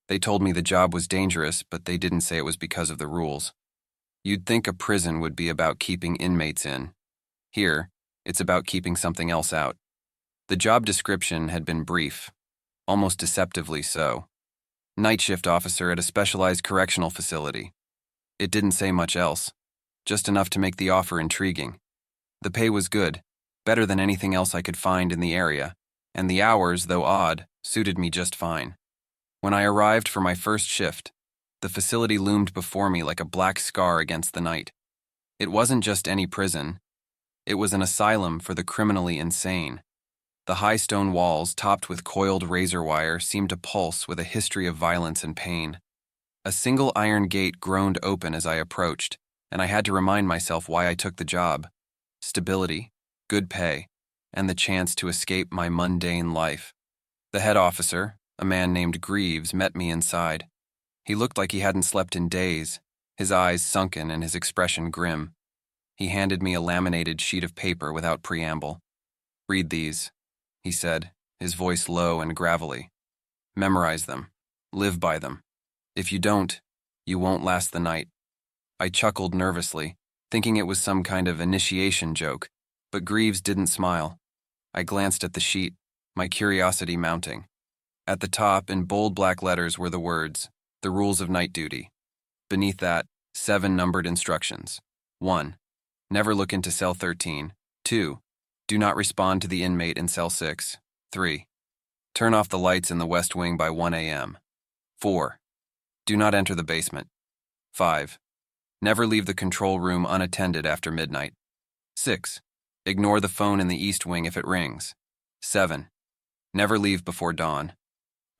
They told me the job was dangerous, but they didn't say it was because of the rules. You'd think a prison would be about keeping inmates in. Here, it's about keeping something else out. The job description had been brief, almost deceptively so. Night shift officer at a specialized correctional facility. It didn't say much else, just enough to make the offer intriguing. The pay was good, better than anything else I could find in the area, and the hours, though odd, suited me just fine. When I arrived for my first shift, the facility loomed before me like a black scar against the night. It wasn't just any prison. It was an asylum for the criminally insane. The high stone walls, topped with coiled razor wire, seemed to pulse with a history of violence and pain. A single iron gate groaned open as I approached, and I had to remind myself why I took the job. Stability, good pay, and the chance to escape my mundane life. The head officer, a man named Greaves, met me inside. He looked like he hadn't slept in days, his eyes sunken and his expression grim. He handed me a laminated sheet of paper without preamble. "Read these," he said, his voice low and gravelly. "Memorize them. Live by them. If you don't, you won't last the night." I chuckled nervously, thinking it was some kind of initiation joke, but Greaves didn't smile. I glanced at the sheet, my curiosity mounting. At the top, in bold black letters, were the words, "The rules of night duty." Beneath that, 7 numbered instructions. 1. Never look into cell 13. 2. Do not respond to the inmate in cell 6. 3. Turn off the lights in the west wing by 1 a.m. 4. Do not enter the basement. 5. Never leave the control room unattended after midnight. 6. Ignore the phone in the east wing if it rings. 7. Never leave before dawn.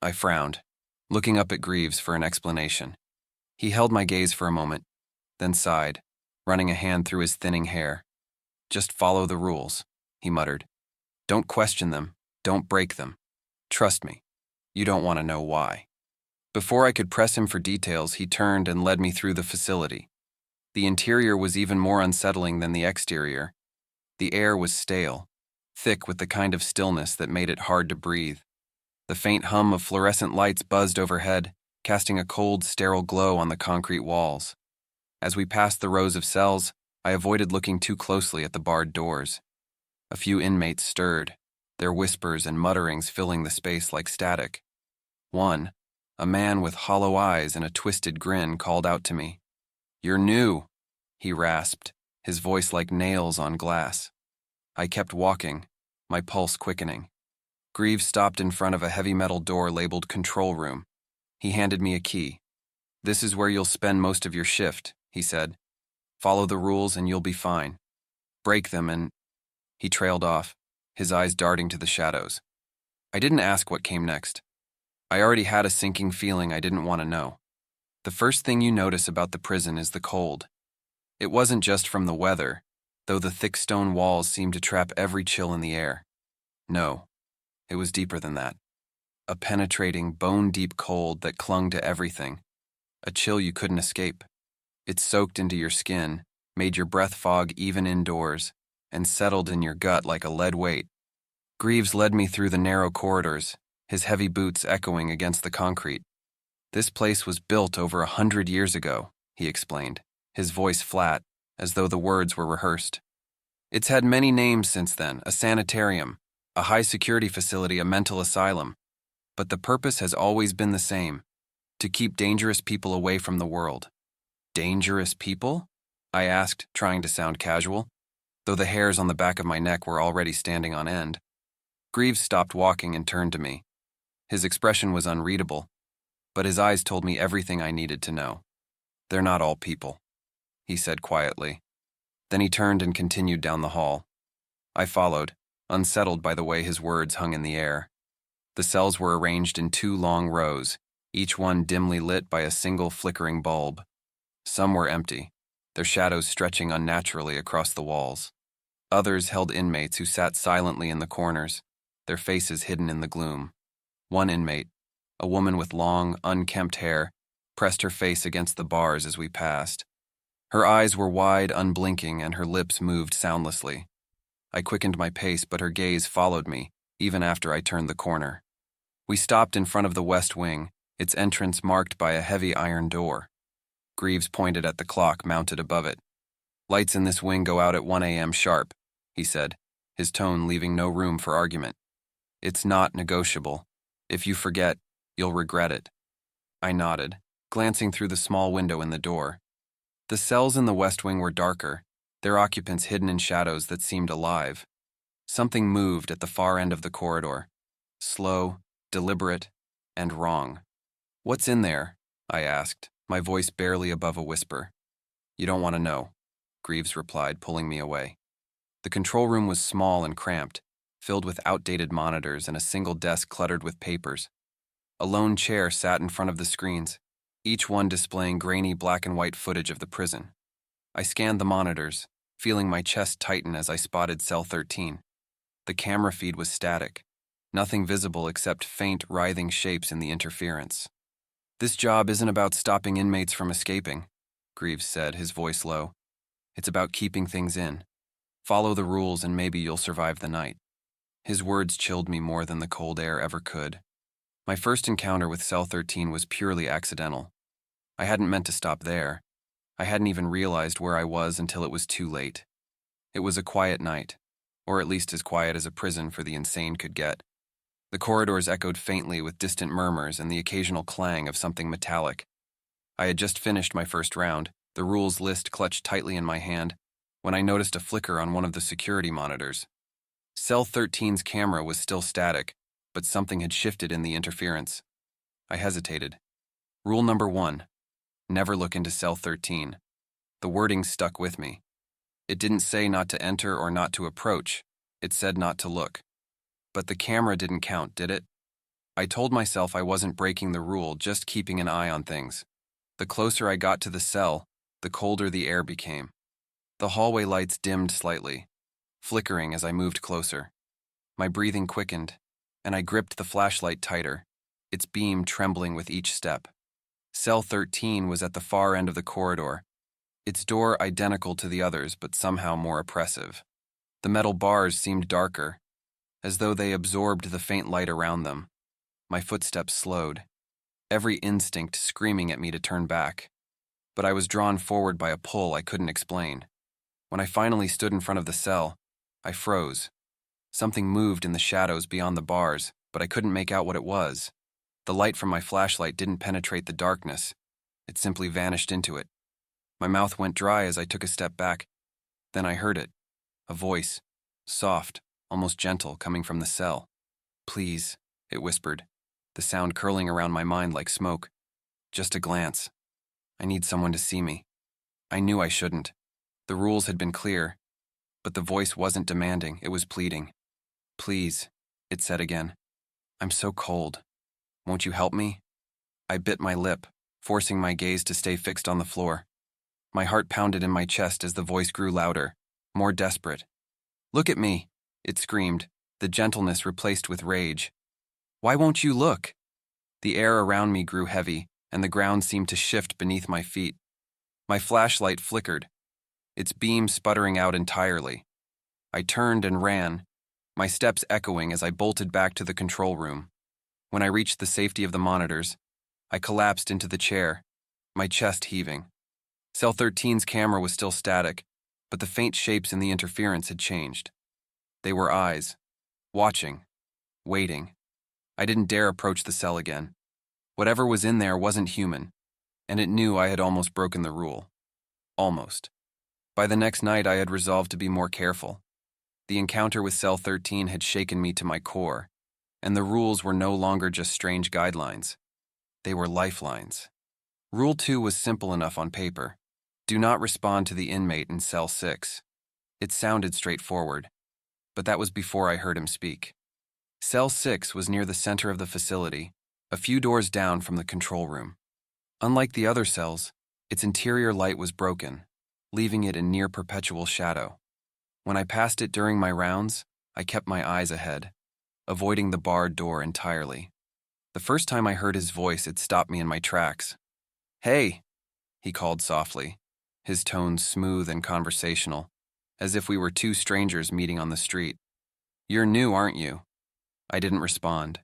I frowned, looking up at Greaves for an explanation. He held my gaze for a moment, then sighed, running a hand through his thinning hair. "Just follow the rules," he muttered. "Don't question them, don't break them. Trust me, you don't want to know why." Before I could press him for details, he turned and led me through the facility. The interior was even more unsettling than the exterior. The air was stale, thick with the kind of stillness that made it hard to breathe. The faint hum of fluorescent lights buzzed overhead, casting a cold, sterile glow on the concrete walls. As we passed the rows of cells, I avoided looking too closely at the barred doors. A few inmates stirred, their whispers and mutterings filling the space like static. One, a man with hollow eyes and a twisted grin, called out to me. "You're new," he rasped, his voice like nails on glass. I kept walking, my pulse quickening. Greaves stopped in front of a heavy metal door labeled Control Room. He handed me a key. "This is where you'll spend most of your shift," he said. "Follow the rules and you'll be fine. Break them and—" He trailed off, his eyes darting to the shadows. I didn't ask what came next. I already had a sinking feeling I didn't want to know. The first thing you notice about the prison is the cold. It wasn't just from the weather, though the thick stone walls seemed to trap every chill in the air. No, it was deeper than that. A penetrating, bone-deep cold that clung to everything. A chill you couldn't escape. It soaked into your skin, made your breath fog even indoors, and settled in your gut like a lead weight. Greaves led me through the narrow corridors, his heavy boots echoing against the concrete. "This place was built over 100 years ago," he explained, his voice flat, as though the words were rehearsed. "It's had many names since then, a sanitarium, a high-security facility, a mental asylum. But the purpose has always been the same, to keep dangerous people away from the world." "Dangerous people?" I asked, trying to sound casual, though the hairs on the back of my neck were already standing on end. Greaves stopped walking and turned to me. His expression was unreadable, but his eyes told me everything I needed to know. "They're not all people," he said quietly. Then he turned and continued down the hall. I followed, unsettled by the way his words hung in the air. The cells were arranged in 2 long rows, each one dimly lit by a single flickering bulb. Some were empty, their shadows stretching unnaturally across the walls. Others held inmates who sat silently in the corners, their faces hidden in the gloom. One inmate, a woman with long, unkempt hair, pressed her face against the bars as we passed. Her eyes were wide, unblinking, and her lips moved soundlessly. I quickened my pace, but her gaze followed me, even after I turned the corner. We stopped in front of the west wing, its entrance marked by a heavy iron door. Greaves pointed at the clock mounted above it. "Lights in this wing go out at 1 a.m. sharp," he said, his tone leaving no room for argument. "It's not negotiable. If you forget, you'll regret it." I nodded, glancing through the small window in the door. The cells in the West Wing were darker, their occupants hidden in shadows that seemed alive. Something moved at the far end of the corridor. Slow, deliberate, and wrong. "What's in there?" I asked, my voice barely above a whisper. "You don't want to know," Greaves replied, pulling me away. The control room was small and cramped, filled with outdated monitors and a single desk cluttered with papers. A lone chair sat in front of the screens, each one displaying grainy black and white footage of the prison. I scanned the monitors, feeling my chest tighten as I spotted cell 13. The camera feed was static, nothing visible except faint, writhing shapes in the interference. "This job isn't about stopping inmates from escaping," Greaves said, his voice low. "It's about keeping things in. Follow the rules and maybe you'll survive the night." His words chilled me more than the cold air ever could. My first encounter with Cell 13 was purely accidental. I hadn't meant to stop there. I hadn't even realized where I was until it was too late. It was a quiet night, or at least as quiet as a prison for the insane could get. The corridors echoed faintly with distant murmurs and the occasional clang of something metallic. I had just finished my first round, the rules list clutched tightly in my hand, when I noticed a flicker on one of the security monitors. Cell 13's camera was still static, but something had shifted in the interference. I hesitated. Rule number 1. Never look into Cell 13. The wording stuck with me. It didn't say not to enter or not to approach. It said not to look. But the camera didn't count, did it? I told myself I wasn't breaking the rule, just keeping an eye on things. The closer I got to the cell, the colder the air became. The hallway lights dimmed slightly, flickering as I moved closer. My breathing quickened, and I gripped the flashlight tighter, its beam trembling with each step. Cell 13 was at the far end of the corridor, its door identical to the others but somehow more oppressive. The metal bars seemed darker, as though they absorbed the faint light around them. My footsteps slowed, every instinct screaming at me to turn back. But I was drawn forward by a pull I couldn't explain. When I finally stood in front of the cell, I froze. Something moved in the shadows beyond the bars, but I couldn't make out what it was. The light from my flashlight didn't penetrate the darkness. It simply vanished into it. My mouth went dry as I took a step back. Then I heard it. A voice, soft, almost gentle, coming from the cell. "Please," it whispered, the sound curling around my mind like smoke. "Just a glance. I need someone to see me." I knew I shouldn't. The rules had been clear, but the voice wasn't demanding, it was pleading. "Please," it said again. "I'm so cold. Won't you help me?" I bit my lip, forcing my gaze to stay fixed on the floor. My heart pounded in my chest as the voice grew louder, more desperate. "Look at me," it screamed, the gentleness replaced with rage. "Why won't you look?" The air around me grew heavy, and the ground seemed to shift beneath my feet. My flashlight flickered, its beam sputtering out entirely. I turned and ran, my steps echoing as I bolted back to the control room. When I reached the safety of the monitors, I collapsed into the chair, my chest heaving. Cell 13's camera was still static, but the faint shapes in the interference had changed. They were eyes, watching, waiting. I didn't dare approach the cell again. Whatever was in there wasn't human, and it knew I had almost broken the rule. Almost. By the next night, I had resolved to be more careful. The encounter with Cell 13 had shaken me to my core, and the rules were no longer just strange guidelines. They were lifelines. Rule 2 was simple enough on paper. Do not respond to the inmate in Cell 6. It sounded straightforward, but that was before I heard him speak. Cell 6 was near the center of the facility, a few doors down from the control room. Unlike the other cells, its interior light was broken, leaving it in near perpetual shadow. When I passed it during my rounds, I kept my eyes ahead, avoiding the barred door entirely. The first time I heard his voice, it stopped me in my tracks. "Hey," he called softly, his tone smooth and conversational, as if we were two strangers meeting on the street. "You're new, aren't you?" I didn't respond.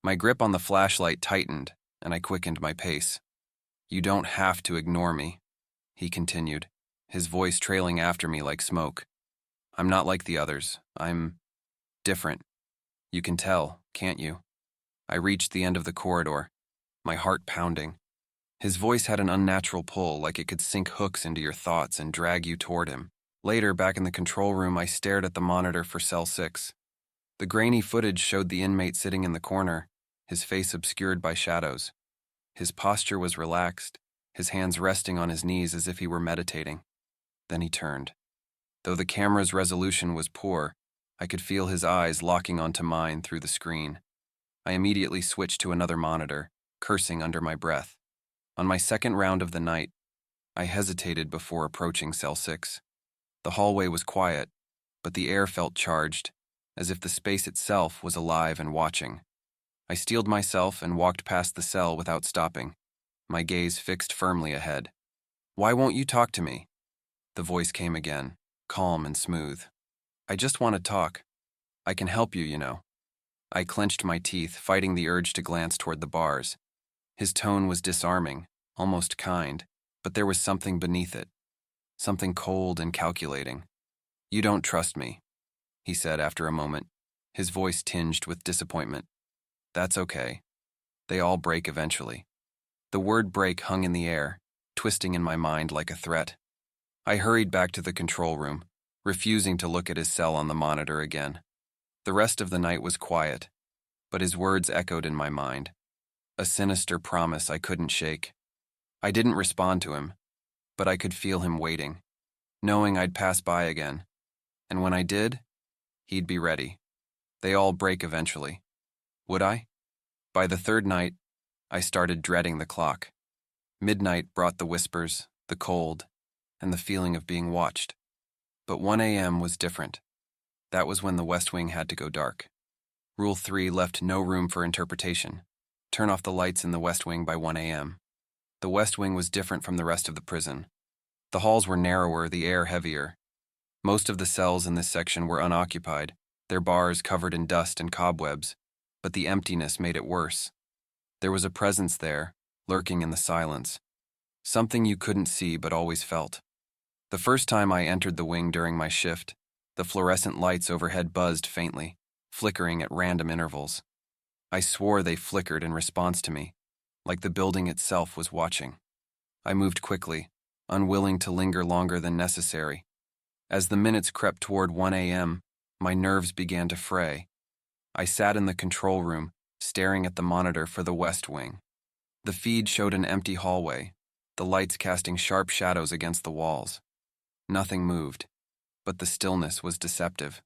My grip on the flashlight tightened, and I quickened my pace. "You don't have to ignore me," he continued, his voice trailing after me like smoke. "I'm not like the others. I'm different. You can tell, can't you?" I reached the end of the corridor, my heart pounding. His voice had an unnatural pull, like it could sink hooks into your thoughts and drag you toward him. Later, back in the control room, I stared at the monitor for Cell 6. The grainy footage showed the inmate sitting in the corner, his face obscured by shadows. His posture was relaxed, his hands resting on his knees as if he were meditating. Then he turned. Though the camera's resolution was poor, I could feel his eyes locking onto mine through the screen. I immediately switched to another monitor, cursing under my breath. On my second round of the night, I hesitated before approaching Cell 6. The hallway was quiet, but the air felt charged, as if the space itself was alive and watching. I steeled myself and walked past the cell without stopping, my gaze fixed firmly ahead. "Why won't you talk to me?" The voice came again, calm and smooth. "I just want to talk. I can help you, you know." I clenched my teeth, fighting the urge to glance toward the bars. His tone was disarming, almost kind, but there was something beneath it. Something cold and calculating. "You don't trust me," he said after a moment, his voice tinged with disappointment. "That's okay. They all break eventually." The word break hung in the air, twisting in my mind like a threat. I hurried back to the control room, refusing to look at his cell on the monitor again. The rest of the night was quiet, but his words echoed in my mind. A sinister promise I couldn't shake. I didn't respond to him, but I could feel him waiting, knowing I'd pass by again. And when I did, he'd be ready. They all break eventually. Would I? By the third night, I started dreading the clock. Midnight brought the whispers, the cold, and the feeling of being watched. But 1 a.m. was different. That was when the West Wing had to go dark. Rule 3 left no room for interpretation. Turn off the lights in the West Wing by 1 a.m. The West Wing was different from the rest of the prison. The halls were narrower, the air heavier. Most of the cells in this section were unoccupied, their bars covered in dust and cobwebs, but the emptiness made it worse. There was a presence there, lurking in the silence. Something you couldn't see but always felt. The first time I entered the wing during my shift, the fluorescent lights overhead buzzed faintly, flickering at random intervals. I swore they flickered in response to me, like the building itself was watching. I moved quickly, unwilling to linger longer than necessary. As the minutes crept toward 1 a.m., my nerves began to fray. I sat in the control room, staring at the monitor for the West Wing. The feed showed an empty hallway, the lights casting sharp shadows against the walls. Nothing moved, but the stillness was deceptive.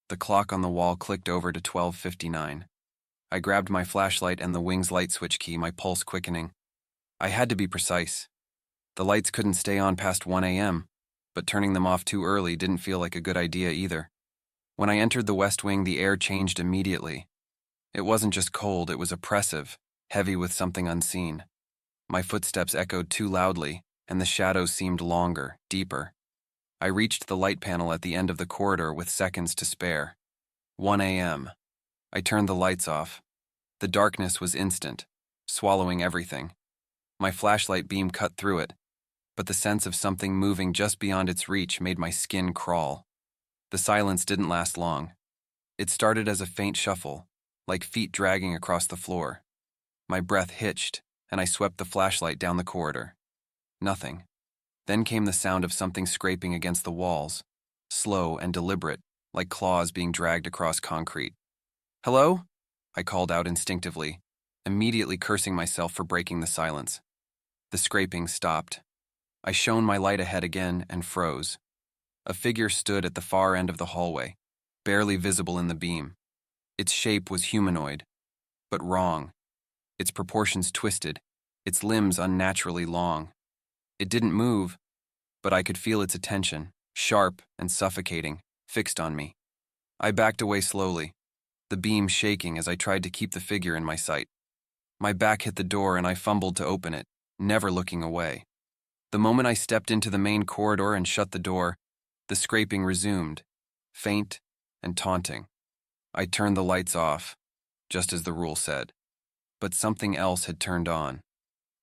The clock on the wall clicked over to 12:59. I grabbed my flashlight and the wing's light switch key, my pulse quickening. I had to be precise. The lights couldn't stay on past 1 a.m., but turning them off too early didn't feel like a good idea either. When I entered the West Wing, the air changed immediately. It wasn't just cold, it was oppressive, heavy with something unseen. My footsteps echoed too loudly, and the shadows seemed longer, deeper. I reached the light panel at the end of the corridor with seconds to spare. 1 a.m. I turned the lights off. The darkness was instant, swallowing everything. My flashlight beam cut through it, but the sense of something moving just beyond its reach made my skin crawl. The silence didn't last long. It started as a faint shuffle, like feet dragging across the floor. My breath hitched, and I swept the flashlight down the corridor. Nothing. Then came the sound of something scraping against the walls, slow and deliberate, like claws being dragged across concrete. "Hello?" I called out instinctively, immediately cursing myself for breaking the silence. The scraping stopped. I shone my light ahead again and froze. A figure stood at the far end of the hallway, barely visible in the beam. Its shape was humanoid, but wrong. Its proportions twisted, its limbs unnaturally long. It didn't move, but I could feel its attention, sharp and suffocating, fixed on me. I backed away slowly, the beam shaking as I tried to keep the figure in my sight. My back hit the door and I fumbled to open it, never looking away. The moment I stepped into the main corridor and shut the door, the scraping resumed, faint and taunting. I turned the lights off, just as the rule said. But something else had turned on.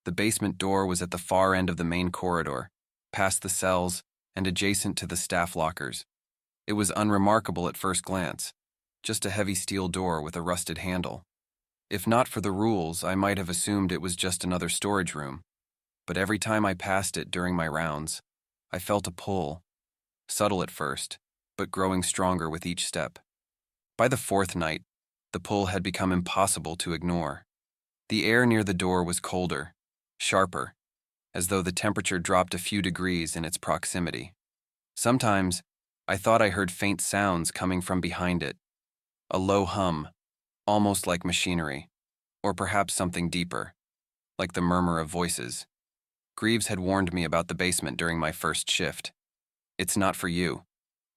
The basement door was at the far end of the main corridor, past the cells and adjacent to the staff lockers. It was unremarkable at first glance, just a heavy steel door with a rusted handle. If not for the rules, I might have assumed it was just another storage room. But every time I passed it during my rounds, I felt a pull, subtle at first, but growing stronger with each step. By the fourth night, the pull had become impossible to ignore. The air near the door was colder, sharper, as though the temperature dropped a few degrees in its proximity. Sometimes, I thought I heard faint sounds coming from behind it, a low hum, almost like machinery, or perhaps something deeper, like the murmur of voices. Greaves had warned me about the basement during my first shift. "It's not for you,"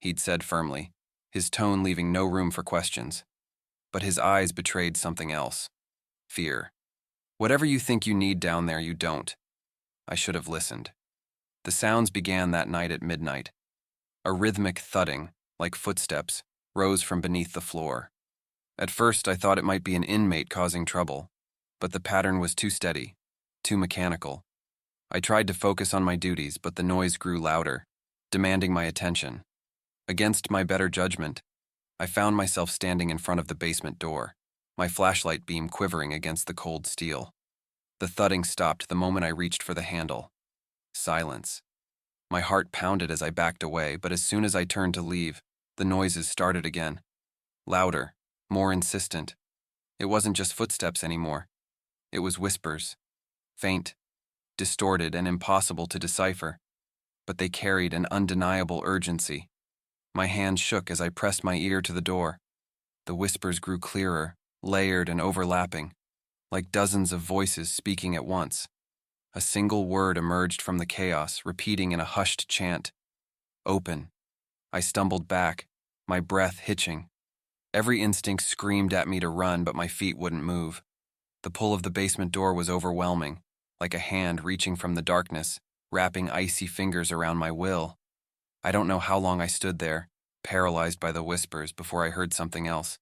he'd said firmly, his tone leaving no room for questions. But his eyes betrayed something else. Fear. "Whatever you think you need down there, you don't." I should have listened. The sounds began that night at midnight. A rhythmic thudding, like footsteps, rose from beneath the floor. At first, I thought it might be an inmate causing trouble, but the pattern was too steady, too mechanical. I tried to focus on my duties, but the noise grew louder, demanding my attention. Against my better judgment, I found myself standing in front of the basement door, my flashlight beam quivering against the cold steel. The thudding stopped the moment I reached for the handle. Silence. My heart pounded as I backed away, but as soon as I turned to leave, the noises started again. Louder, more insistent. It wasn't just footsteps anymore. It was whispers. Faint, distorted, and impossible to decipher. But they carried an undeniable urgency. My hand shook as I pressed my ear to the door. The whispers grew clearer, layered and overlapping, like dozens of voices speaking at once. A single word emerged from the chaos, repeating in a hushed chant. "Open." I stumbled back, my breath hitching. Every instinct screamed at me to run, but my feet wouldn't move. The pull of the basement door was overwhelming, like a hand reaching from the darkness, wrapping icy fingers around my will. I don't know how long I stood there, paralyzed by the whispers, before I heard something else.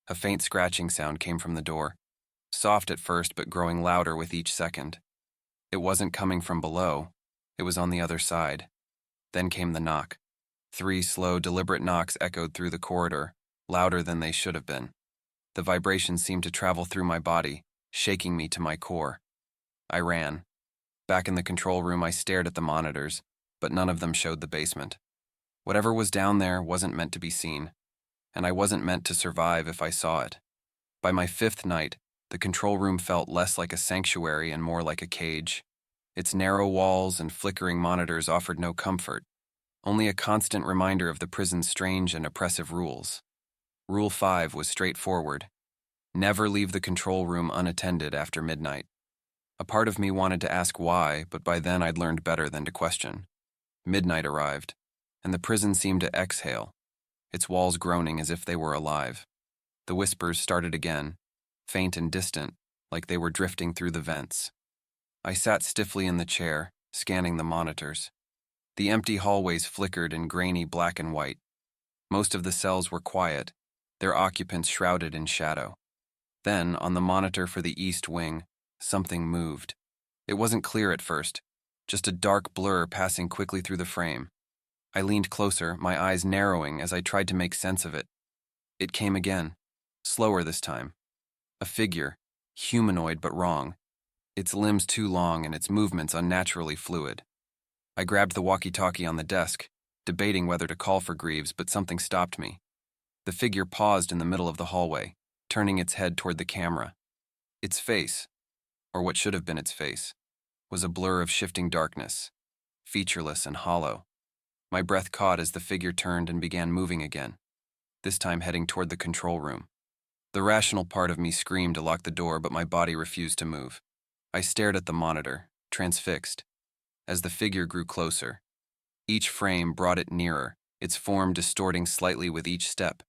A faint scratching sound came from the door, soft at first but growing louder with each second. It wasn't coming from below, it was on the other side. Then came the knock. 3 slow, deliberate knocks echoed through the corridor, louder than they should have been. The vibrations seemed to travel through my body, shaking me to my core. I ran. Back in the control room, I stared at the monitors, but none of them showed the basement. Whatever was down there wasn't meant to be seen, and I wasn't meant to survive if I saw it. By my 5th night, the control room felt less like a sanctuary and more like a cage. Its narrow walls and flickering monitors offered no comfort, only a constant reminder of the prison's strange and oppressive rules. Rule 5 was straightforward. Never leave the control room unattended after midnight. A part of me wanted to ask why, but by then I'd learned better than to question. Midnight arrived, and the prison seemed to exhale, its walls groaning as if they were alive. The whispers started again, faint and distant, like they were drifting through the vents. I sat stiffly in the chair, scanning the monitors. The empty hallways flickered in grainy black and white. Most of the cells were quiet, their occupants shrouded in shadow. Then, on the monitor for the east wing, something moved. It wasn't clear at first, just a dark blur passing quickly through the frame. I leaned closer, my eyes narrowing as I tried to make sense of it. It came again, slower this time. A figure, humanoid but wrong, its limbs too long and its movements unnaturally fluid. I grabbed the walkie-talkie on the desk, debating whether to call for Greaves, but something stopped me. The figure paused in the middle of the hallway, turning its head toward the camera. Its face, or what should have been its face, was a blur of shifting darkness, featureless and hollow. My breath caught as the figure turned and began moving again, this time heading toward the control room. The rational part of me screamed to lock the door, but my body refused to move. I stared at the monitor, transfixed. As the figure grew closer, each frame brought it nearer, its form distorting slightly with each step,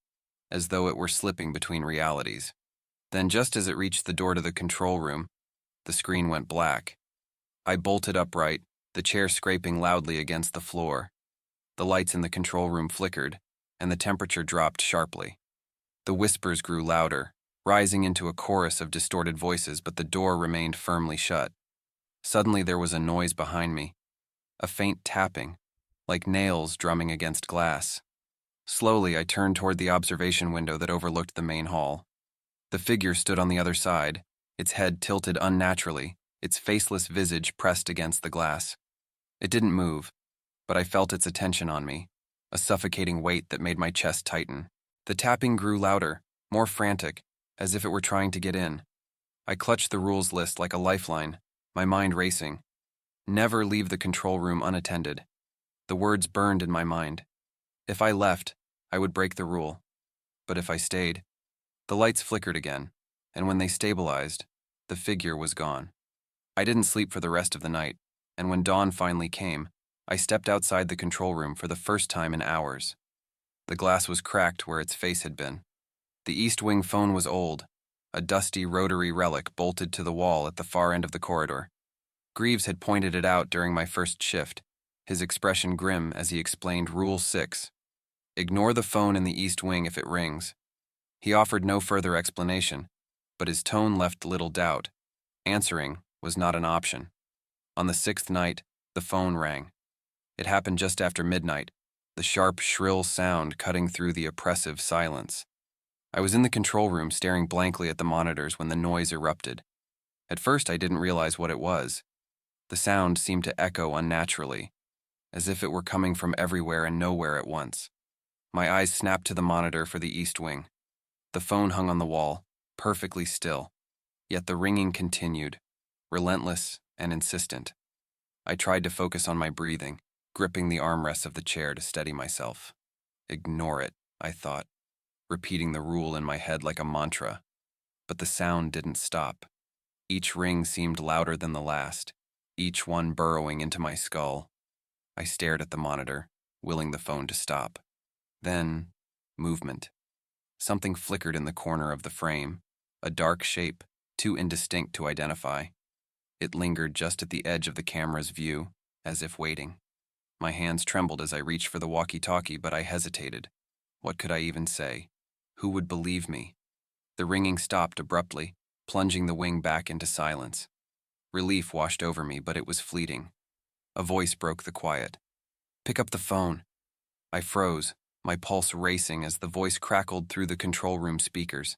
as though it were slipping between realities. Then, just as it reached the door to the control room, the screen went black. I bolted upright, the chair scraping loudly against the floor. The lights in the control room flickered, and the temperature dropped sharply. The whispers grew louder, rising into a chorus of distorted voices, but the door remained firmly shut. Suddenly there was a noise behind me, a faint tapping, like nails drumming against glass. Slowly, I turned toward the observation window that overlooked the main hall. The figure stood on the other side, its head tilted unnaturally, its faceless visage pressed against the glass. It didn't move, but I felt its attention on me, a suffocating weight that made my chest tighten. The tapping grew louder, more frantic, as if it were trying to get in. I clutched the rules list like a lifeline, my mind racing. Never leave the control room unattended. The words burned in my mind. If I left, I would break the rule. But if I stayed, the lights flickered again, and when they stabilized, the figure was gone. I didn't sleep for the rest of the night, and when dawn finally came, I stepped outside the control room for the first time in hours. The glass was cracked where its face had been. The East Wing phone was old, a dusty rotary relic bolted to the wall at the far end of the corridor. Greaves had pointed it out during my first shift, his expression grim as he explained Rule 6. Ignore the phone in the East Wing if it rings. He offered no further explanation, but his tone left little doubt. Answering was not an option. On the sixth night, the phone rang. It happened just after midnight, the sharp, shrill sound cutting through the oppressive silence. I was in the control room staring blankly at the monitors when the noise erupted. At first, I didn't realize what it was. The sound seemed to echo unnaturally, as if it were coming from everywhere and nowhere at once. My eyes snapped to the monitor for the East Wing. The phone hung on the wall, perfectly still, yet the ringing continued, relentless and insistent. I tried to focus on my breathing, gripping the armrests of the chair to steady myself. Ignore it, I thought, repeating the rule in my head like a mantra. But the sound didn't stop. Each ring seemed louder than the last, each one burrowing into my skull. I stared at the monitor, willing the phone to stop. Then, movement. Something flickered in the corner of the frame, a dark shape, too indistinct to identify. It lingered just at the edge of the camera's view, as if waiting. My hands trembled as I reached for the walkie-talkie, but I hesitated. What could I even say? Who would believe me? The ringing stopped abruptly, plunging the wing back into silence. Relief washed over me, but it was fleeting. A voice broke the quiet. "Pick up the phone." I froze, my pulse racing as the voice crackled through the control room speakers.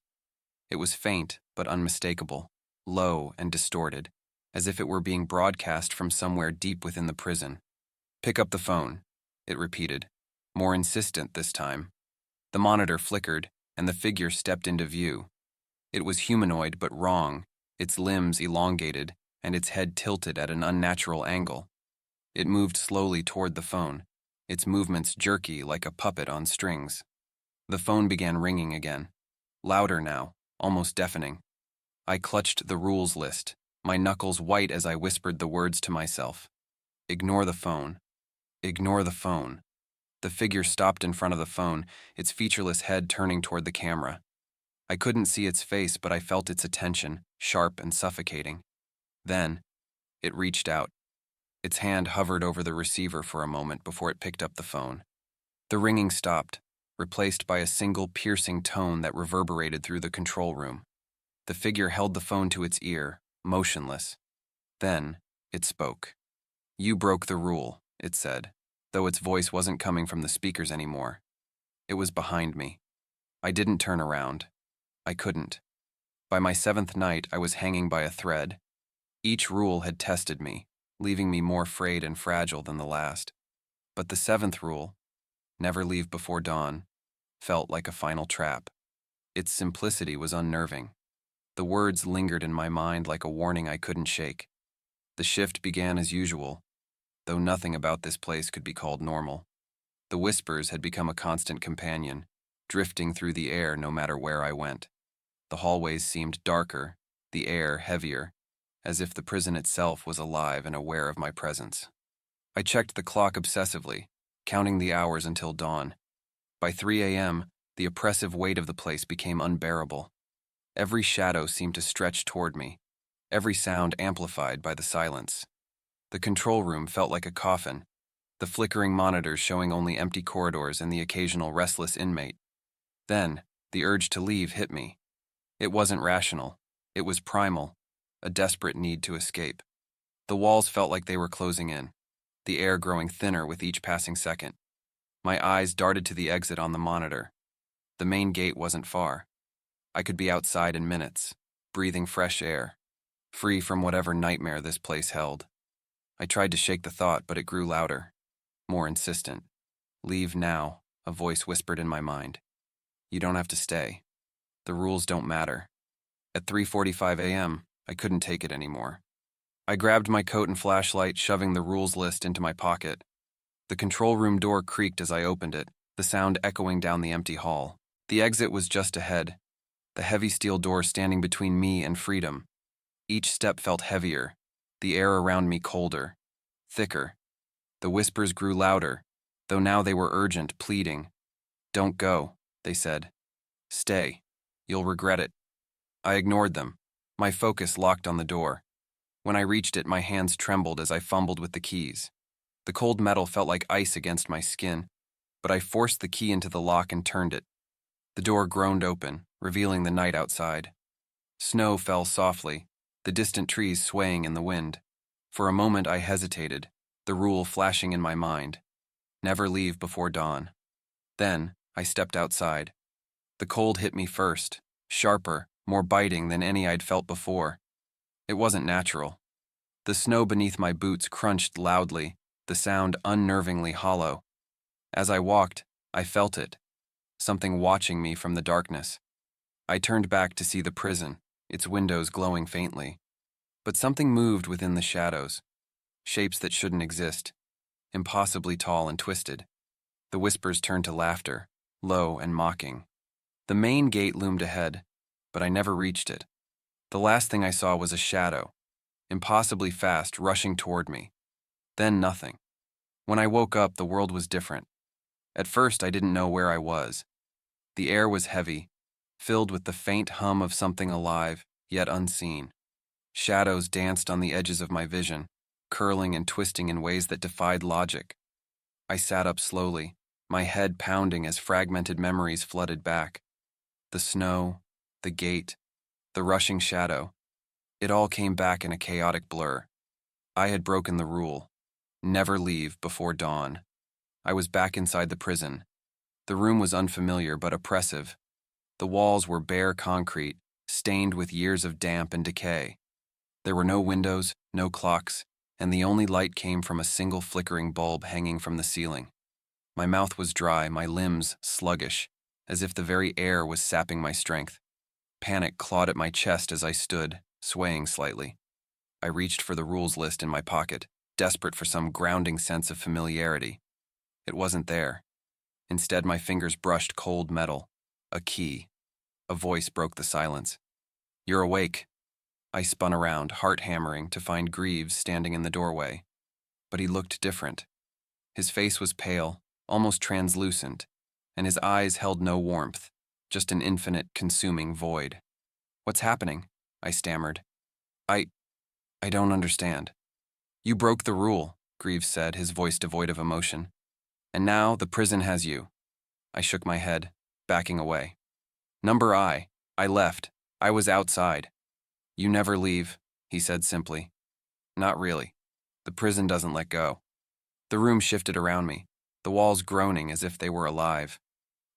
It was faint, but unmistakable, low and distorted, as if it were being broadcast from somewhere deep within the prison. "Pick up the phone," it repeated, more insistent this time. The monitor flickered, and the figure stepped into view. It was humanoid but wrong, its limbs elongated, and its head tilted at an unnatural angle. It moved slowly toward the phone, its movements jerky like a puppet on strings. The phone began ringing again, louder now, almost deafening. I clutched the rules list, my knuckles white as I whispered the words to myself. Ignore the phone. Ignore the phone. The figure stopped in front of the phone, its featureless head turning toward the camera. I couldn't see its face, but I felt its attention, sharp and suffocating. Then, it reached out. Its hand hovered over the receiver for a moment before it picked up the phone. The ringing stopped, replaced by a single piercing tone that reverberated through the control room. The figure held the phone to its ear, motionless. Then, it spoke. "You broke the rule," it said, though its voice wasn't coming from the speakers anymore. It was behind me. I didn't turn around. I couldn't. By my seventh night, I was hanging by a thread. Each rule had tested me, leaving me more frayed and fragile than the last. But the seventh rule, never leave before dawn, felt like a final trap. Its simplicity was unnerving. The words lingered in my mind like a warning I couldn't shake. The shift began as usual, though nothing about this place could be called normal. The whispers had become a constant companion, drifting through the air no matter where I went. The hallways seemed darker, the air heavier, as if the prison itself was alive and aware of my presence. I checked the clock obsessively, counting the hours until dawn. By 3 a.m., the oppressive weight of the place became unbearable. Every shadow seemed to stretch toward me, every sound amplified by the silence. The control room felt like a coffin, the flickering monitors showing only empty corridors and the occasional restless inmate. Then, the urge to leave hit me. It wasn't rational. It was primal, a desperate need to escape. The walls felt like they were closing in, the air growing thinner with each passing second. My eyes darted to the exit on the monitor. The main gate wasn't far. I could be outside in minutes, breathing fresh air, free from whatever nightmare this place held. I tried to shake the thought, but it grew louder, more insistent. Leave now, a voice whispered in my mind. You don't have to stay. The rules don't matter. At 3:45 a.m., I couldn't take it anymore. I grabbed my coat and flashlight, shoving the rules list into my pocket. The control room door creaked as I opened it, the sound echoing down the empty hall. The exit was just ahead, the heavy steel door standing between me and freedom. Each step felt heavier, the air around me colder, thicker. The whispers grew louder, though now they were urgent, pleading. Don't go, they said. Stay. You'll regret it. I ignored them, my focus locked on the door. When I reached it, my hands trembled as I fumbled with the keys. The cold metal felt like ice against my skin, but I forced the key into the lock and turned it. The door groaned open, revealing the night outside. Snow fell softly, the distant trees swaying in the wind. For a moment I hesitated, the rule flashing in my mind. Never leave before dawn. Then, I stepped outside. The cold hit me first, sharper, more biting than any I'd felt before. It wasn't natural. The snow beneath my boots crunched loudly, the sound unnervingly hollow. As I walked, I felt it, something watching me from the darkness. I turned back to see the prison, its windows glowing faintly. But something moved within the shadows, shapes that shouldn't exist, impossibly tall and twisted. The whispers turned to laughter, low and mocking. The main gate loomed ahead, but I never reached it. The last thing I saw was a shadow, impossibly fast, rushing toward me. Then nothing. When I woke up, the world was different. At first, I didn't know where I was. The air was heavy, filled with the faint hum of something alive, yet unseen. Shadows danced on the edges of my vision, curling and twisting in ways that defied logic. I sat up slowly, my head pounding as fragmented memories flooded back. The snow, the gate, the rushing shadow. It all came back in a chaotic blur. I had broken the rule. Never leave before dawn. I was back inside the prison. The room was unfamiliar but oppressive. The walls were bare concrete, stained with years of damp and decay. There were no windows, no clocks, and the only light came from a single flickering bulb hanging from the ceiling. My mouth was dry, my limbs sluggish, as if the very air was sapping my strength. Panic clawed at my chest as I stood, swaying slightly. I reached for the rules list in my pocket, desperate for some grounding sense of familiarity. It wasn't there. Instead, my fingers brushed cold metal. A key. A voice broke the silence. You're awake. I spun around, heart hammering, to find Greaves standing in the doorway. But he looked different. His face was pale, almost translucent, and his eyes held no warmth, just an infinite, consuming void. What's happening? I stammered. I don't understand. You broke the rule, Greaves said, his voice devoid of emotion. And now the prison has you. I shook my head, backing away. I left. I was outside. You never leave, he said simply. Not really. The prison doesn't let go. The room shifted around me, the walls groaning as if they were alive.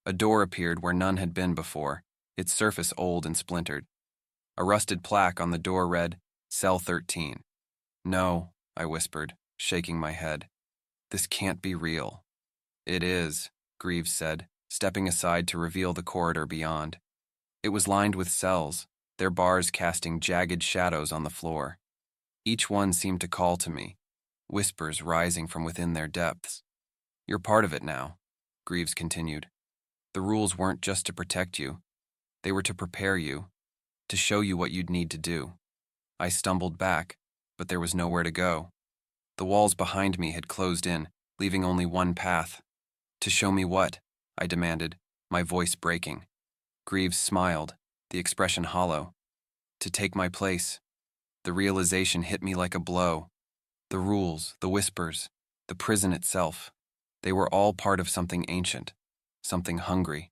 A door appeared where none had been before, its surface old and splintered. A rusted plaque on the door read, Cell 13. No, I whispered, shaking my head. This can't be real. It is, Greaves said, stepping aside to reveal the corridor beyond. It was lined with cells, their bars casting jagged shadows on the floor. Each one seemed to call to me, whispers rising from within their depths. You're part of it now, Greaves continued. The rules weren't just to protect you. They were to prepare you, to show you what you'd need to do. I stumbled back, but there was nowhere to go. The walls behind me had closed in, leaving only one path. To show me what? I demanded, my voice breaking. Greaves smiled, the expression hollow. To take my place. The realization hit me like a blow. The rules, the whispers, the prison itself, they were all part of something ancient, something hungry.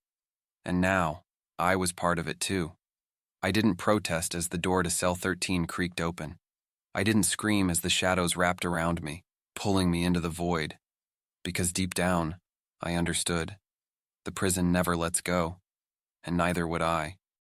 And now, I was part of it too. I didn't protest as the door to cell 13 creaked open. I didn't scream as the shadows wrapped around me, pulling me into the void. Because deep down, I understood. The prison never lets go, and neither would I.